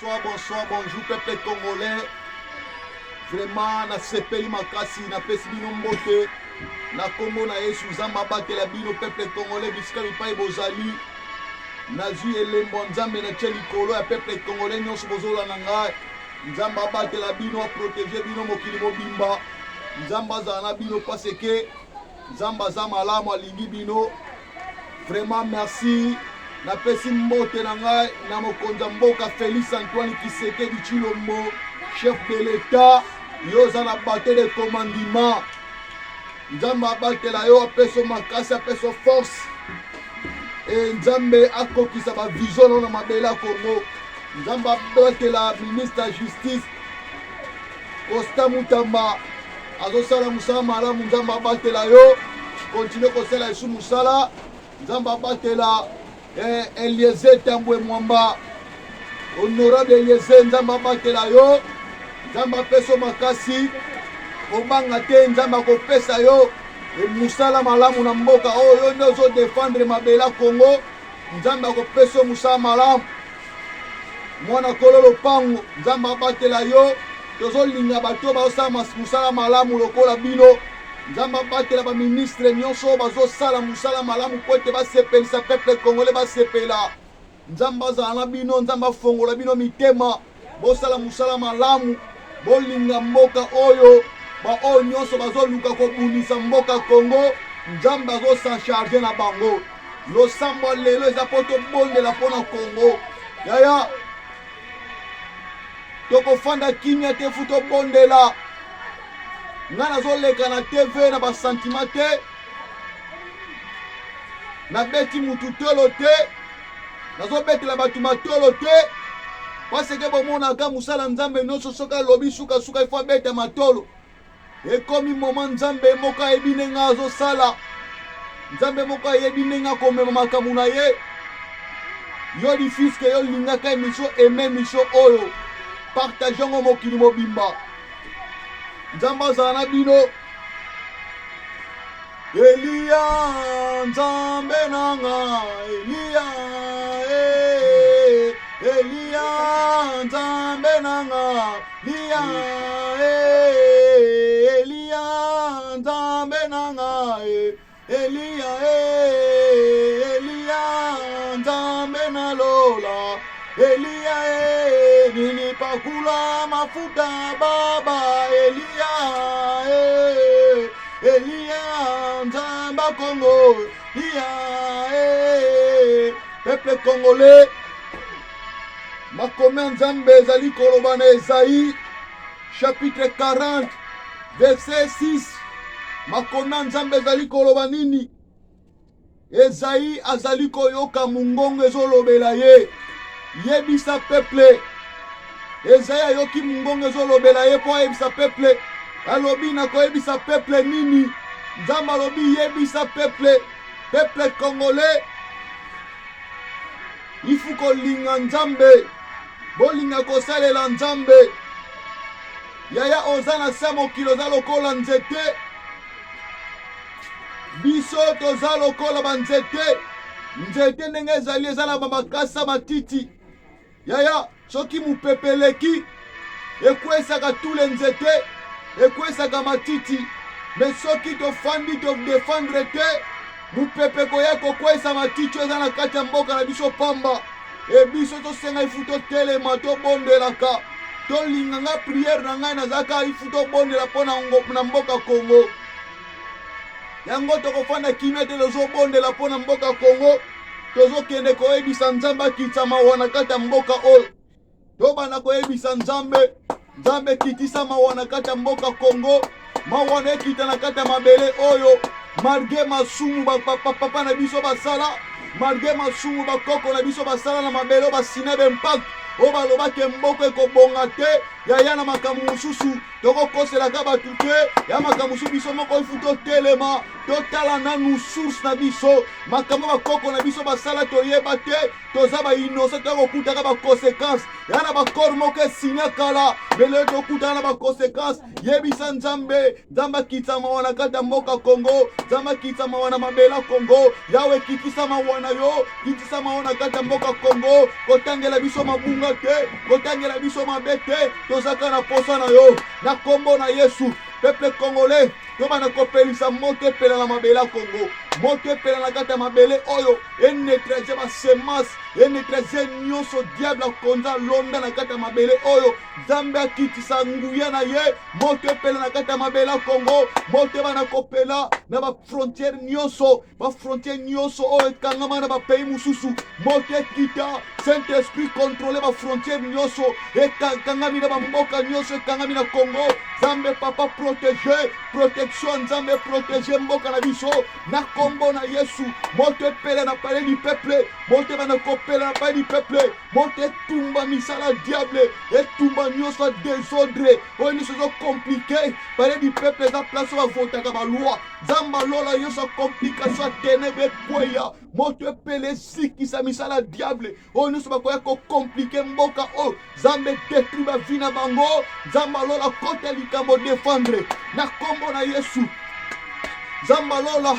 bonsoir, bonjour peuple congolais. Vraiment na sepeli makasi na pesi bino mbote na kombo na Yesu Nzambe abatela bino peuple congolais bisika bipai bozali nazwi elembo Nzambe na tie likolo ya peuple congolais nyonso bozolanda ngai. Nzambe abatela bino aprotéger bino mokili mobimba. Nzambe azala na bino parce que Nzambe aza malamu alingi bino. Vraiment merci. Na pesi mbote na ngai na mokonza mboka Félix Antoine Tshisekedi Tshilombo, chef de l'État, yo za na bate de commandement. Nzambe abatela yo apeso makasi apeso force. Et Nzambe akokisa ba vision na mabela Congo. Nzambe abatela ministre de justice Costa Mutamba azosala musala malamu. Nzambe abatela yo continue kosala esu musala. Nzambe abatela Eliezer Tambwe Mwamba, honorable Eliezer, Nzambe abatela yo. Nzambe apeso makasi obanga te. Nzambe akopesa yo musala malamu na mboka oyo nde ozo défendre mabela Congo. Nzambe akopesa musala malamu mwana kololo pango. Nzambe abatela yo tozolinga bato bazosala musala malamu lokola bino. Nzambe abatela ba ministre nyonso bazosala musala malamu po ete basepelisa peuple congolais basepela. Nzambe azala na bino. Nzambe afongola bino mitema bosala musala malamu bolinga mboka oyo baoyo nyonso bazoluka kobundisa mboka Congo. Nzambe azosa charge na bango. Losambo lelo eza po tobondela mpona Congo. Yaya tokofanda kimia te fu tobondela. Nga nazoleka na TV na basentima te, nabeti mutu tolo te, nazobetela bato matolo te, parce que bomonaka musala Nzambe nyonso soki alobi suka ifo abeta matolo. Ekomi moment Nzambe moko ayebi ndenge azosala. Nzambe moko ayebi ndenge akomema makambo na ye. Yo difiske yo lingaka emission eme mission oyo partage yango mokili mobimba. Nzambe azala na bino. Elia Nzambe nanga Elia Elia Nzambe nanga Elia Elia Nzambe nanga Elia Elia Nzambe na lola Elia nini pakula mafuta baba Elia Elia Nzambe Congo Elia peuple congolais makome Nzambe ezali koloba na Esaïe chapitre 40 verset 6. Makome Nzambe ezali koloba nini? Esaïe azali koyoka mungongo ezolobela ye. Yebisa peuple. Esaïe ayoki mungongo ezolobela ye po yebisa peuple. Alobi na koyebisa peuple nini? Nzambe alobi yebisa peuple. Peuple congolais. Il faut kolinga Nzambe. Bolinga kosalela Nzambe. Yaya ozana sa mokili oza lokola nzete. Biso toza lokola banzete. Nzete ndenge ezali ezala bamakasa matiti. Yaya soki mupepeleki ekwesaka tule nzete ekwesaka matiti. Mais soki tofandi todefendre te mupepe koya kokwesa matiti eza na kati ya mboka na biso pamba. E biso tosenga ifu totelema tobondelaka. Tolinganga priere na ngai nazaka ifu tobondela mpo na mboka Congo. Yango tokofanda kimia te tozobondela mpo na mboka Congo. Tozokende koyebisa Nzambe akitisa mawa na kati ya mboka oyo. Tobanda koyebisa Nzambe. Nzambe kitisa mawa na kati ya mboka Congo. Mawa na ekita na kati ya mabele oyo. Malgré masumu papa na biso basala. Malgré masumu bakoko na biso basala na mabele basina b'impact. O balobake mboko ekobonga te. yaya na makambo mosusu tokokoselaka bato te ya makambo mosusu biso moko ifu totelema totala nanu source na biso makambo bakoko na biso basala toyeba te toza bainosa tokokutaka baconséquence ya na bakore moko esinya kala meleo tokutaka na baconséquence yebisa nzambe akitisa mawa na kati ya mboka Kongo nzambe akitisa mawa na mabela Kongo yawe kitisa mawa na yo kitisa mawa na kati ya mboka Kongo kotangela biso mabunga te kotangela biso mabe te tozaka na posa na yo na kombo na Yesu peuple congolais tobana kopelisa moto epela na mabela Kongo moto epela na kati ya mabele oyo enetraze basemence enetraze nyonso diable akonza londa na kati ya mabele oyo nzambe akitisa nguya na ye moto epela na kati ya mabela Kongo moto bana kopela na bafrontiere nyonso oyo ekangama na bapays mosusu moto ekita Saint Esprit contrôler bafrontiere nyonso ekangami na bamboka nyonso ekangami na Kongo nzambe papa protection nzambe protege mboka na biso na kombo na Yesu moto epele na pale du peuple moto bana kopela na pale du peuple moto etumba misala diable etumba nyonso désordre oyo nyonso ezo compliqué pale du peuple eza place bavotaka baloi nzamba lola nyonso complication ténèbre ekweya moto epele esikisa misala diable oyo nyonso bakoya kocomplike mboka oyo nzambe détruit bavi na bango nzamba lola kota likambo défendre na kombo na Yesu nzamba lola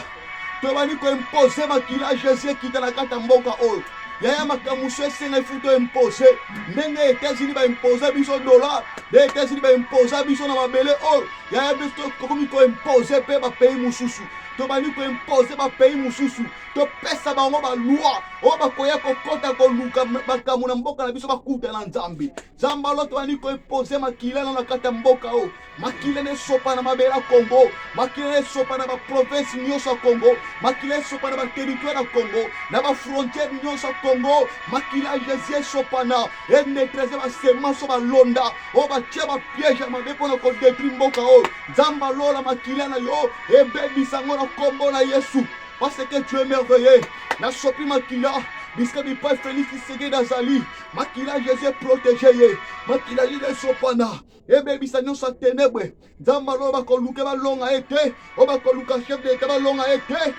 tobani koimpose makila Jésus ekita na kati ya mboka oyo yaya makamuso esenga ifu toimpose ndenge États-Unis baimpose biso dollar nde États-Unis baimpose biso na mabele oyo yaya biso tokomi koimpose mpe bapays mosusu tobani koimpose bapays mosusu topesa bango baloi oyo bakoya kokota koluka makambo na mboka na biso bakuta na nzambe nzambe alo tobani koimpose makila na kati ya mboka oyo makila nesopa na mabela Kongo makila nesopa na baprovince nyonso ya Kongo makila esopa na baterritoire ya Kongo na bafrontiere nyonso ya Kongo makila Jésus esopana enetreze basemence balonda oyo batie bapiège ya mabe mpona kodétruire mboka oyo nzambe alola makila na yo ebebisa ngo na kombo na Yesu parce que tu es merveilleux na sopi makila biska bipai Félix Tshisekedi azali makila Jésus protégé ye makila Jésus esopana ebebisa nyonso ténèbre nzambe alola bakoluka balonga ye te oyo bakoluka chef d'état balonga ye te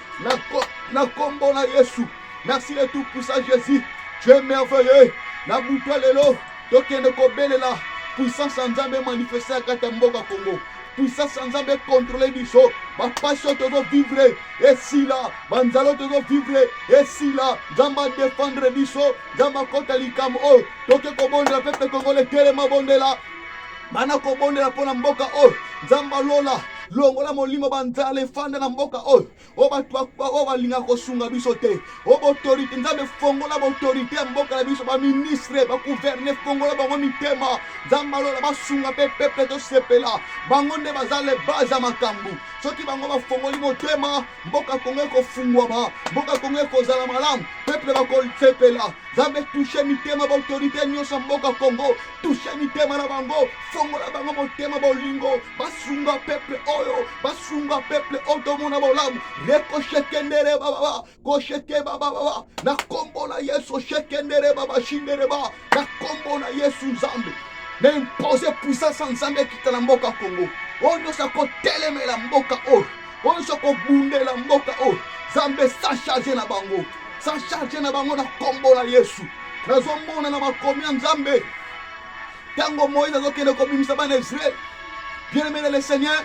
na kombo na Yesu. Merci de tout puissant Jésus. Tu es merveilleux. Na buto lelo tokende kobelela puissance nzambe manifester à kati ya mboka Kongo. Puissance nzambe contrôler biso. Ba passion tozo vivre esila. Banzalo tozo vivre esila. Nzamba défendre biso. Nzamba kota likamo o. Toke kobondela peuple congolais telema bondela. Bana kobondela pona mboka o. Nzamba lola longola molimo banzala efanda na mboka oyo o bato o balinga kosunga biso te o autorité nzambe fongola autorité ya mboka na biso ba ministre ba gouverner fongola bango mitema nzamba lola basunga pe peuple tosepela bango nde bazale baza makambu soki bango bafongoli motema mboka Kongo ekofungwama mboka Kongo ekozala malamu peuple bakosepela nzambe touche mitema ba autorité nyonso mboka Kongo touche mitema na bango fongola bango motema bolingo basunga peuple oyo basunga peuple otomona bolamu reko shekendere baba ko sheke baba na kombo na Yesu shekendere baba shindere ba na kombo na Yesu nzambe na impose puissance nzambe kita na mboka Kongo oyo sako telemela mboka oyo sako bundela mboka oyo nzambe sa charge na bango na kombo na Yesu nazomona na makomi ya nzambe tango Moïse azokende kobimisa bana Israël bien-aimé le Seigneur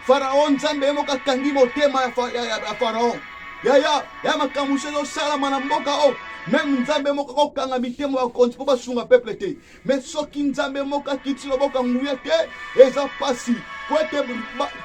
Pharaon nzambe moka kangi motema ya Pharaon ya makamuso ezosala na mboka o même nzambe moka kokanga mitema ya konti po basunga peuple te mais soki nzambe moka kiti loboko nguya te eza pasi po ete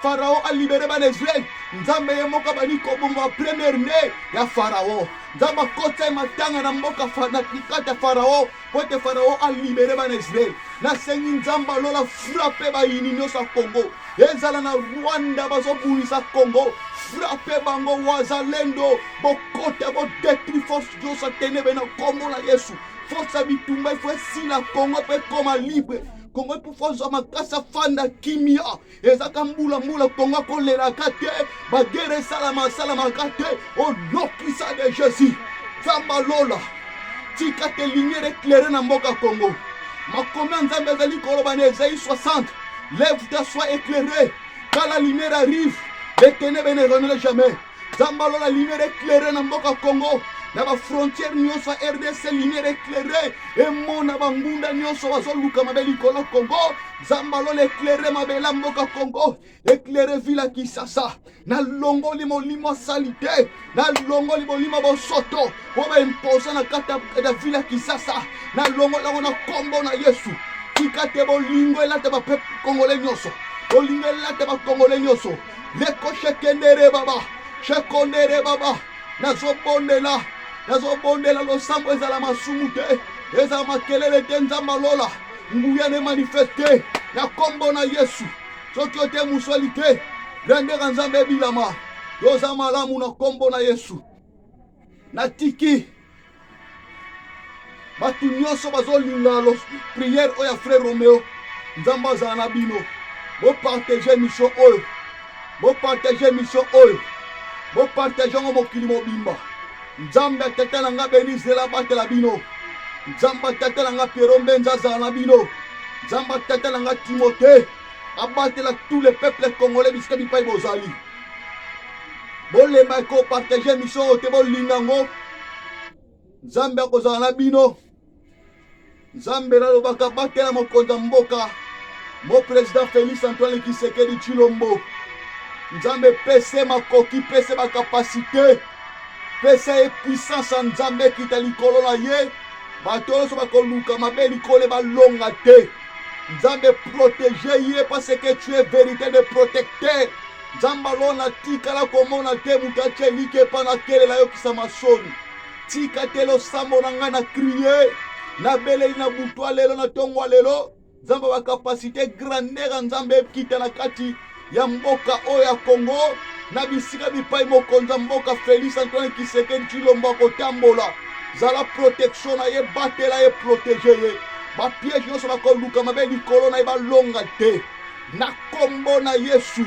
Pharaon alibere bana Israël nzambe ye moka bani kobomba première né ya Pharaon nzambe akota matanga na mboka na kati ya Pharaon po ete Pharaon alibere bana Israël nasengi nzambe alola frappe bayini nyonso ya Kongo ezala na Rwanda bazobulisa Kongo frappe bango wazalendo bokota bodétruire force nyonso ténèbre na kombo na Yesu force ya bitumba ifo esila Kongo mpe koma libre Kongo pour force makasa fanda kimia ezaka mbula Kongo akolelaka te bagere salamaka te au nom puissant de Jésus nzamba lola tika te lumière éclairée na mboka Kongo Makombe nzambe ezali koloba na Ésaïe 60. Lève-toi, sois éclairé. Quand la lumière arrive, les ténèbres ne reviennent jamais. Zambalo la lumière éclairée dans Mboka Congo. Na ba frontière nyonso RDC lumière éclairée. Et mon na bangunda nyonso bazoluka mabeli kolo Congo. Zambalo l'éclairé mabela Mboka Congo. Éclairé vila Kisasa. Na longo limo salité. Na longo limo bosoto. Oba imposa na kata da vila Kisasa. Na longo la na kombo na Yesu. Tikate bolingo elate ba peuple congolais nyonso. Bolingo elate ba congolais nyonso. Leko shekendere baba. Shekondere baba. Nazobondela losambo ezala masumu te. Ezala makelele te nzamba lola. Nguya ne manifeste. Na kombo na Yesu. Soki ote muswali te. Grandeur nzambe bilama. Yoza malamu na kombo na Yesu. Na tiki. Batu nyonso bazolinga los prière oya frère Romeo. Nzamba za na bino. Bo partager mission oyo. Bo partager mission oyo. Bo partager mokili mobimba. Nzamba tata nanga benizela batela bino. Nzamba tata nanga Pierrot Mbenza za na bino. Nzamba tata nanga Timothée. Abatela tous les peuples congolais bisika bipai bozali. Bolemba ko partager mission te bolingango. Nzambe akozala na bino. Nzambe nalobaka batela mokonza mboka. Mo président Félix Antoine Tshisekedi Tshilombo. Nzambe pese makoki pese ba capacité. Pese puissance en Nzambe kita likolo na ye. Bato so bakoluka mabe likole balonga te. Nzambe protéger ye parce que tu es vérité de protecteur. Nzamba lona tika la komona te mutache like pana kele la yo kisama soni. Tika te lo sambo na nga na crier. Na bele na butwa lelo na tongwa lelo. Nzamba ba capacité grandeur Nzambe kita na kati ya mboka oya Congo. Na bisika bipai mokonza mboka Félix Antoine Tshisekedi Tshilombo kotambola. Zala protection na ye batela ye protéger ye. Ba piège nyonso bakoluka mabe likolo na ye balonga te. Na kombo na Yesu.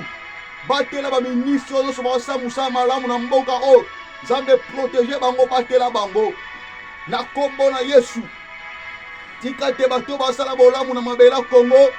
Batela ba ministre nyonso basamusa malamu na mboka o. Nzambe protéger bango batela bango. Na kombo na Yesu. Tika te bato basala bolamu na mabela Congo.